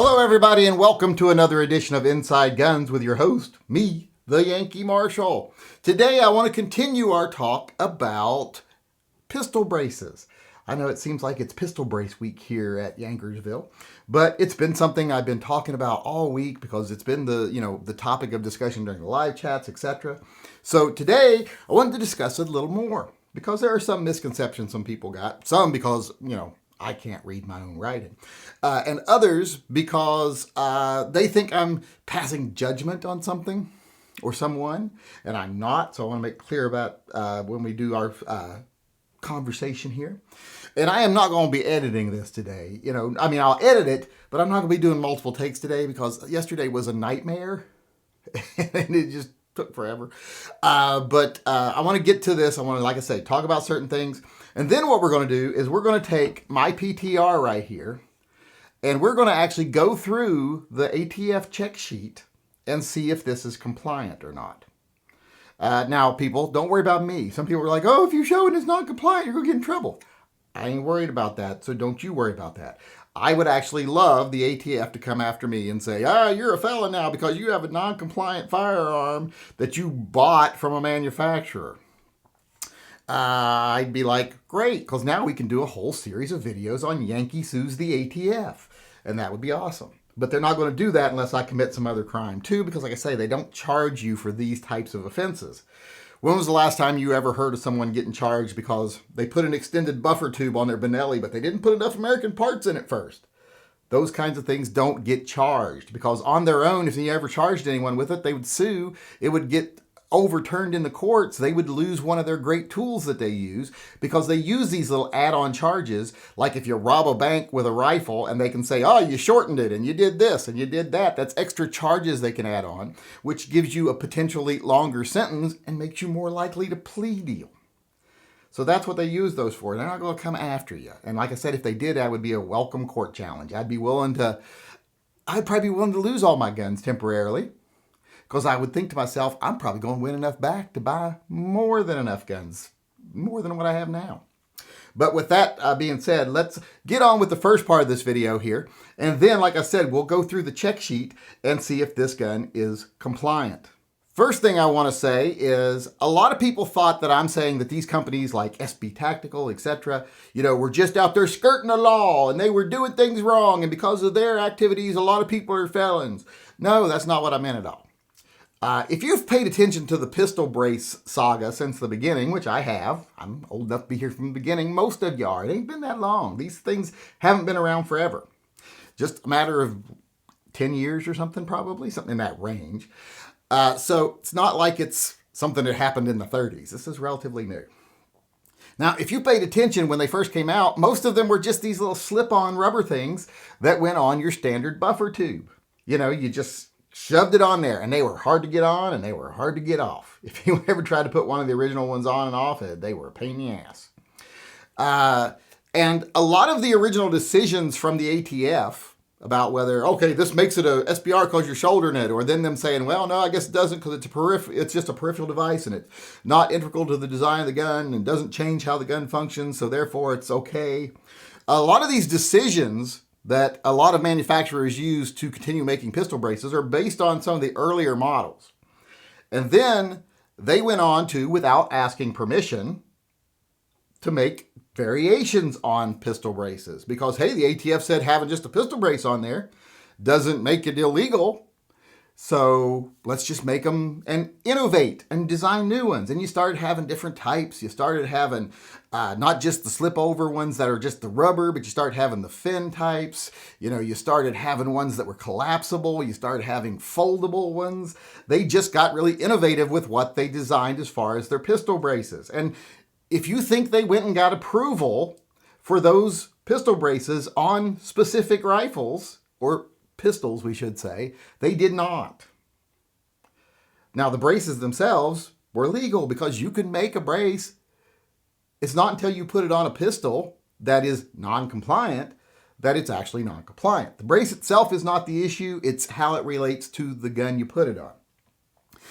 Hello, everybody, and welcome to another edition of Inside Guns with your host, me, the Yankee Marshal. Today, I want to continue our talk about pistol braces. I know it seems like it's pistol brace week here at Yankersville, but it's been something I've been talking about all week because it's been the topic of discussion during the live chats, etc. So today, I wanted to discuss it a little more because there are some misconceptions some people got. Some because, I can't read my own writing. And others because they think I'm passing judgment on something or someone, and I'm not. So I want to make clear about when we do our conversation here. And I am not going to be editing this today. I'll edit it, but I'm not going to be doing multiple takes today because yesterday was a nightmare and it just took forever. But I want to get to this. I want to, like I say, talk about certain things. And then what we're going to do is we're going to take my PTR right here and we're going to actually go through the ATF check sheet and see if this is compliant or not. Now, people, don't worry about me. Some people are like, oh, if you show it it's not compliant, you're going to get in trouble. I ain't worried about that, so don't you worry about that. I would actually love the ATF to come after me and say, you're a felon now because you have a non-compliant firearm that you bought from a manufacturer. I'd be like, great, because now we can do a whole series of videos on Yankee sues the ATF, and that would be awesome. But they're not going to do that unless I commit some other crime too, because like I say, they don't charge you for these types of offenses. When was the last time you ever heard of someone getting charged because they put an extended buffer tube on their Benelli, but they didn't put enough American parts in it first? Those kinds of things don't get charged because on their own, if you ever charged anyone with it, they would sue. It would get overturned in the courts. They would lose one of their great tools that they use because they use these little add-on charges. Like if you rob a bank with a rifle and they can say, oh, you shortened it and you did this and you did that. That's extra charges they can add on, which gives you a potentially longer sentence and makes you more likely to plea deal. So that's what they use those for. They're not going to come after you. And like I said, if they did, that would be a welcome court challenge. I'd probably be willing to lose all my guns temporarily. Because I would think to myself, I'm probably going to win enough back to buy more than enough guns, more than what I have now. But with that being said, let's get on with the first part of this video here. And then, like I said, we'll go through the check sheet and see if this gun is compliant. First thing I want to say is a lot of people thought that I'm saying that these companies like SB Tactical, etc., were just out there skirting the law and they were doing things wrong. And because of their activities, a lot of people are felons. No, that's not what I meant at all. If you've paid attention to the pistol brace saga since the beginning, which I have, I'm old enough to be here from the beginning, most of you are. It ain't been that long. These things haven't been around forever. Just a matter of 10 years or something, probably, something in that range. So it's not like it's something that happened in the 30s. This is relatively new. Now, if you paid attention when they first came out, most of them were just these little slip-on rubber things that went on your standard buffer tube. You just shoved it on there, and they were hard to get on, and they were hard to get off. If you ever tried to put one of the original ones on and off, they were a pain in the ass. And a lot of the original decisions from the ATF about whether, okay, this makes it a SBR because you're shouldering it, or then them saying, well, no, I guess it doesn't because it's just a peripheral device, and it's not integral to the design of the gun, and doesn't change how the gun functions, so therefore it's okay. A lot of these decisions that a lot of manufacturers use to continue making pistol braces are based on some of the earlier models. And then they went on to, without asking permission, to make variations on pistol braces. Because, hey, the ATF said having just a pistol brace on there doesn't make it illegal. So let's just make them and innovate and design new ones. And you started having different types. You started having not just the slip over ones that are just the rubber, but you started having the fin types. You started having ones that were collapsible. You started having foldable ones. They just got really innovative with what they designed as far as their pistol braces. And if you think they went and got approval for those pistol braces on specific rifles, or pistols, we should say, they did not. Now, the braces themselves were legal because you can make a brace. It's not until you put it on a pistol that is non-compliant that it's actually non-compliant. The brace itself is not the issue. It's how it relates to the gun you put it on.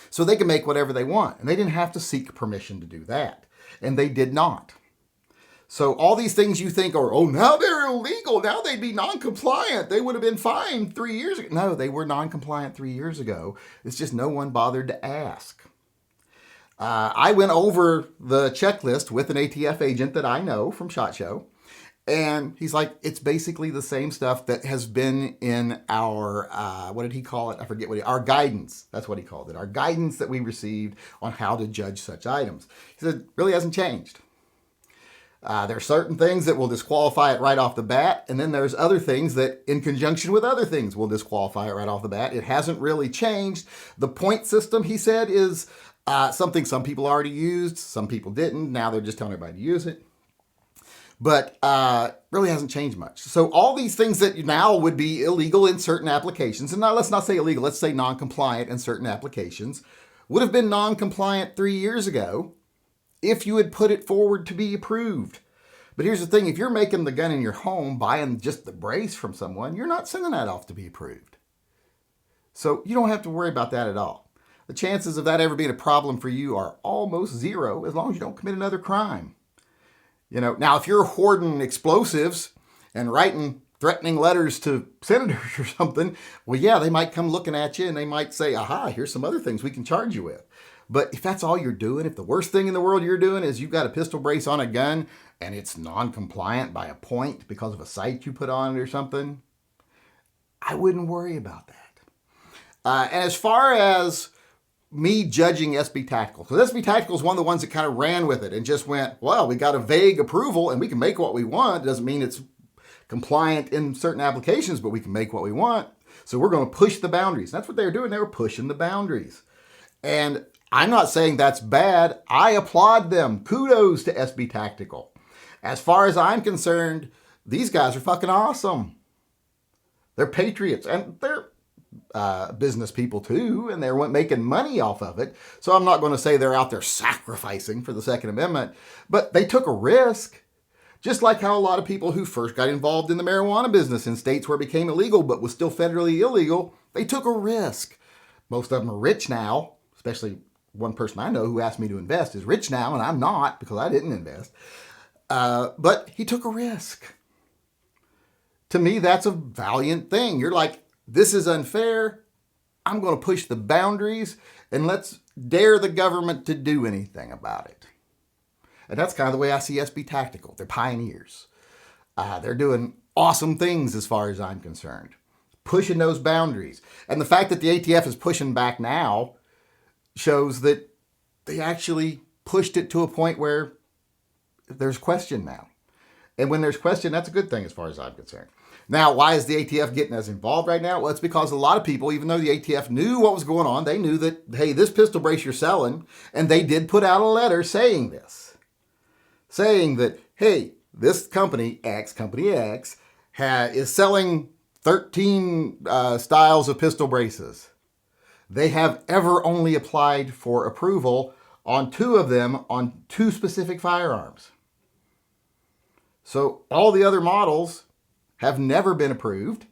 So they can make whatever they want, and they didn't have to seek permission to do that, and they did not. So all these things you think are, oh, now they're illegal. Now they'd be non-compliant. They would have been fined 3 years ago. No, they were non-compliant 3 years ago. It's just no one bothered to ask. I went over the checklist with an ATF agent that I know from SHOT Show. And he's like, it's basically the same stuff that has been in our, what did he call it? I forget our guidance. That's what he called it. Our guidance that we received on how to judge such items. He said, really hasn't changed. There are certain things that will disqualify it right off the bat. And then there's other things that in conjunction with other things will disqualify it right off the bat. It hasn't really changed. The point system, he said, is something some people already used. Some people didn't. Now they're just telling everybody to use it. But really hasn't changed much. So all these things that now would be illegal in certain applications, and now let's not say illegal, let's say non-compliant in certain applications, would have been non-compliant 3 years ago if you had put it forward to be approved. But here's the thing, if you're making the gun in your home, buying just the brace from someone, you're not sending that off to be approved. So you don't have to worry about that at all. The chances of that ever being a problem for you are almost zero as long as you don't commit another crime. You know, now if you're hoarding explosives and writing threatening letters to senators or something, well, yeah, they might come looking at you and they might say, aha, here's some other things we can charge you with. But if that's all you're doing, if the worst thing in the world you're doing is you've got a pistol brace on a gun and it's non-compliant by a point because of a sight you put on it or something, I wouldn't worry about that. And as far as me judging SB Tactical, because SB Tactical is one of the ones that kind of ran with it and just went, well, we got a vague approval and we can make what we want. It doesn't mean it's compliant in certain applications, but we can make what we want. So we're going to push the boundaries. That's what they were doing. They were pushing the boundaries. And I'm not saying that's bad. I applaud them. Kudos to SB Tactical. As far as I'm concerned, these guys are fucking awesome. They're patriots and they're business people too, and they're making money off of it. So I'm not going to say they're out there sacrificing for the Second Amendment, but they took a risk. Just like how a lot of people who first got involved in the marijuana business in states where it became illegal but was still federally illegal, they took a risk. Most of them are rich now, especially one person I know who asked me to invest is rich now, and I'm not because I didn't invest. But he took a risk. To me, that's a valiant thing. You're like, this is unfair. I'm going to push the boundaries and let's dare the government to do anything about it. And that's kind of the way I see SB Tactical. They're pioneers. They're doing awesome things as far as I'm concerned. Pushing those boundaries. And the fact that the ATF is pushing back now shows that they actually pushed it to a point where there's question now. And when there's question, that's a good thing as far as I'm concerned. Now, why is the ATF getting us involved right now? Well, it's because a lot of people, even though the ATF knew what was going on, they knew that, hey, this pistol brace you're selling, and they did put out a letter saying this. Saying that, hey, this company X, is selling 13 styles of pistol braces. They have ever only applied for approval on 2 of them on 2 specific firearms. So all the other models have never been approved.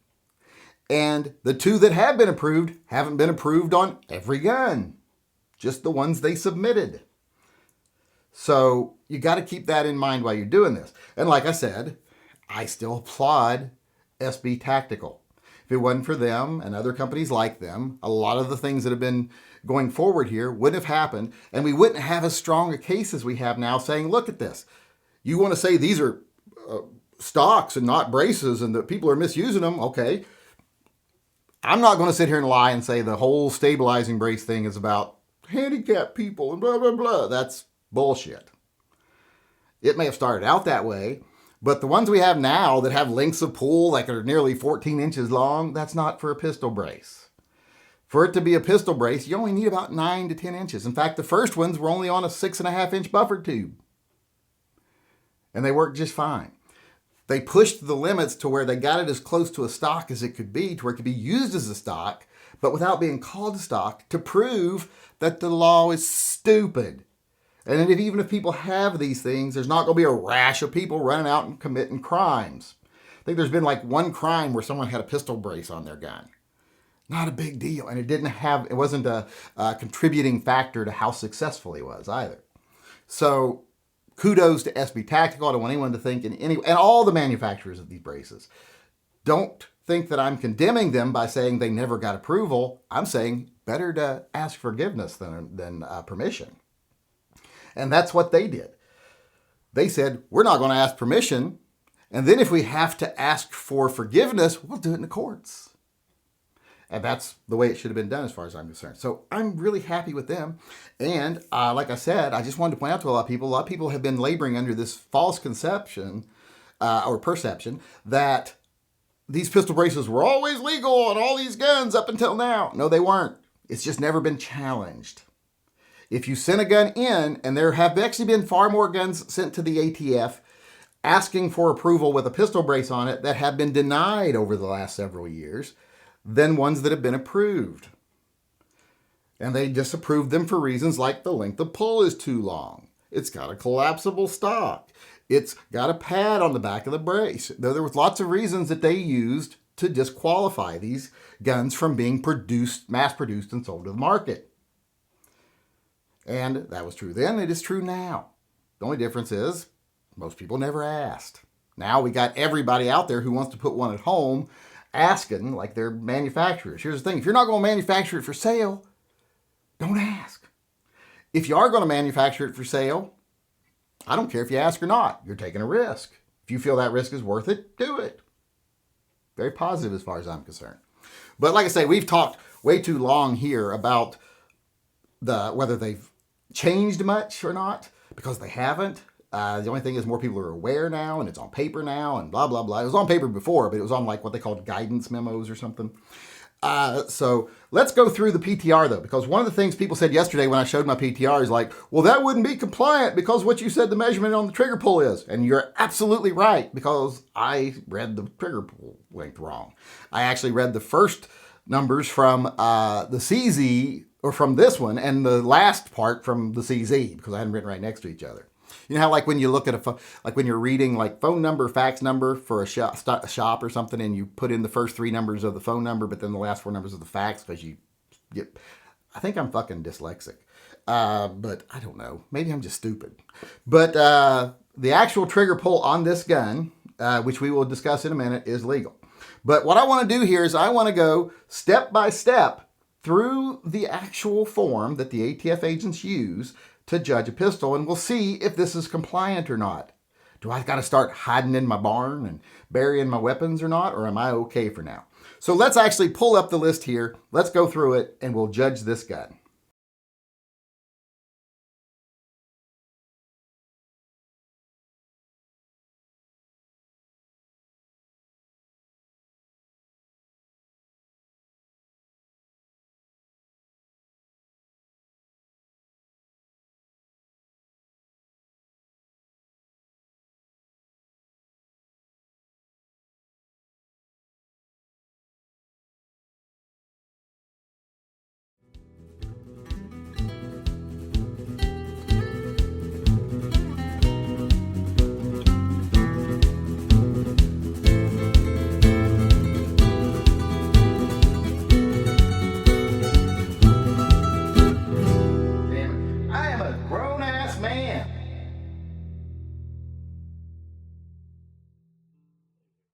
And the 2 that have been approved haven't been approved on every gun. Just the ones they submitted. So you got to keep that in mind while you're doing this. And like I said, I still applaud SB Tactical. If it wasn't for them and other companies like them, a lot of the things that have been going forward here wouldn't have happened. And we wouldn't have as strong a case as we have now saying, look at this. You want to say these are stocks and not braces and that people are misusing them. Okay. I'm not going to sit here and lie and say the whole stabilizing brace thing is about handicapped people and blah, blah, blah. That's bullshit. It may have started out that way, but the ones we have now that have lengths of pull like are nearly 14 inches long, that's not for a pistol brace. For it to be a pistol brace, you only need about 9 to 10 inches. In fact, the first ones were only on a 6.5-inch buffer tube. And they worked just fine. They pushed the limits to where they got it as close to a stock as it could be, to where it could be used as a stock, but without being called a stock, to prove that the law is stupid. And even if people have these things, there's not going to be a rash of people running out and committing crimes. I think there's been like 1 crime where someone had a pistol brace on their gun. Not a big deal. And it wasn't a contributing factor to how successful he was either. So kudos to SB Tactical. I don't want anyone to think and all the manufacturers of these braces. Don't think that I'm condemning them by saying they never got approval. I'm saying better to ask forgiveness than permission. And that's what they did. They said, we're not going to ask permission. And then if we have to ask for forgiveness, we'll do it in the courts. And that's the way it should have been done as far as I'm concerned. So I'm really happy with them. And like I said, I just wanted to point out to a lot of people have been laboring under this false conception or perception that these pistol braces were always legal on all these guns up until now. No, they weren't. It's just never been challenged. If you send a gun in, and there have actually been far more guns sent to the ATF asking for approval with a pistol brace on it that have been denied over the last several years than ones that have been approved. And they disapproved them for reasons like the length of pull is too long. It's got a collapsible stock. It's got a pad on the back of the brace. There was lots of reasons that they used to disqualify these guns from being mass-produced and sold to the market. And that was true then. It is true now. The only difference is most people never asked. Now we got everybody out there who wants to put one at home asking like they're manufacturers. Here's the thing. If you're not going to manufacture it for sale, don't ask. If you are going to manufacture it for sale, I don't care if you ask or not. You're taking a risk. If you feel that risk is worth it, do it. Very positive as far as I'm concerned. But like I say, we've talked way too long here about whether they've changed much or not, because they haven't. The only thing is more people are aware now, and it's on paper now, and blah, blah, blah. It was on paper before, but it was on like what they called guidance memos or something. So let's go through the PTR, though, because one of the things people said yesterday when I showed my PTR is like, well, that wouldn't be compliant because what you said the measurement on the trigger pull is. And you're absolutely right, because I read the trigger pull length wrong. I actually read the first numbers from the CZ, or from this one, and the last part from the CZ, because I hadn't written right next to each other. You know how like when you look at like when you're reading like phone number, fax number for a shop or something, and you put in the first 3 numbers of the phone number, but then the last 4 numbers of the fax because you get, I think I'm fucking dyslexic. But I don't know. Maybe I'm just stupid. But the actual trigger pull on this gun, which we will discuss in a minute, is legal. But what I want to do here is I want to go step by step through the actual form that the ATF agents use to judge a pistol, and we'll see if this is compliant or not. Do I got to start hiding in my barn and burying my weapons or not, or am I okay for now? So let's actually pull up the list here. Let's go through it, and we'll judge this gun.